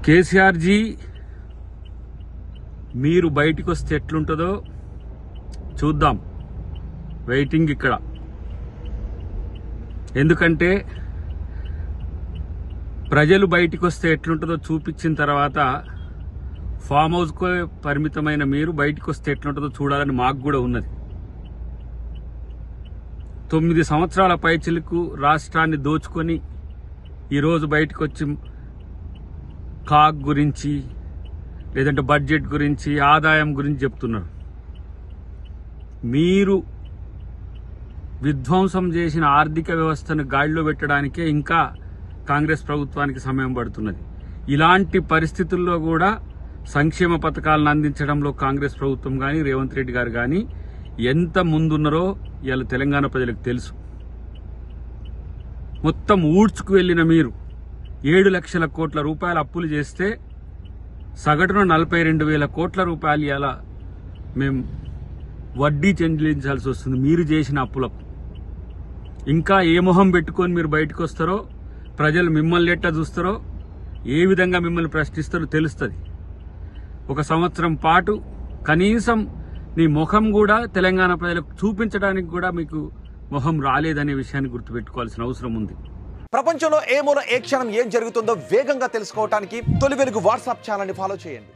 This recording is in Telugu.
కేసీఆర్ జీ మీరు బయటికి వస్తే ఎట్లుంటుందో చూద్దాం. వెయిటింగ్ ఇక్కడ. ఎందుకంటే ప్రజలు బయటికి వస్తే ఎట్లుంటుందో చూపించిన తర్వాత ఫామ్ హౌస్కు పరిమితమైన మీరు బయటికి వస్తే ఎట్లుంటుందో చూడాలని మాకు కూడా ఉన్నది. 9 సంవత్సరాల పైచిలకు రాష్ట్రాన్ని దోచుకొని ఈరోజు బయటకు వచ్చి కాగ్ గురించి లేదంటే బడ్జెట్ గురించి ఆదాయం గురించి చెప్తున్నారు. మీరు విధ్వంసం చేసిన ఆర్థిక వ్యవస్థను గాడిలో పెట్టడానికే ఇంకా కాంగ్రెస్ ప్రభుత్వానికి సమయం పడుతున్నది. ఇలాంటి పరిస్థితుల్లో కూడా సంక్షేమ పథకాలను అందించడంలో కాంగ్రెస్ ప్రభుత్వం కానీ రేవంత్ రెడ్డి గారు కానీ ఎంత ముందున్నారో ఇవాళ తెలంగాణ ప్రజలకు తెలుసు. మొత్తం ఊడ్చుకు వెళ్లిన మీరు 7 లక్షల కోట్ల రూపాయల అప్పులు చేస్తే సగటున 42,000 కోట్ల రూపాయలు ఇలా మేము వడ్డీ చెల్లించాల్సి వస్తుంది మీరు చేసిన అప్పులకు. ఇంకా ఏ మొహం పెట్టుకొని మీరు బయటకు వస్తారో, ప్రజలు మిమ్మల్ని ఎట్లా చూస్తారో, ఏ విధంగా మిమ్మల్ని ప్రశ్నిస్తారో తెలుస్తుంది. 1 సంవత్సరం పాటు కనీసం నీ ముఖం కూడా తెలంగాణ ప్రజలకు చూపించడానికి కూడా మీకు మొహం రాలేదనే విషయాన్ని గుర్తుపెట్టుకోవాల్సిన అవసరం ఉంది. ప్రపంచంలో ఏ మూల ఏ క్షణం ఏం జరుగుతుందో వేగంగా తెలుసుకోవడానికి తొలి వెలుగు వాట్సాప్ ఛానల్ని ఫాలో చేయండి.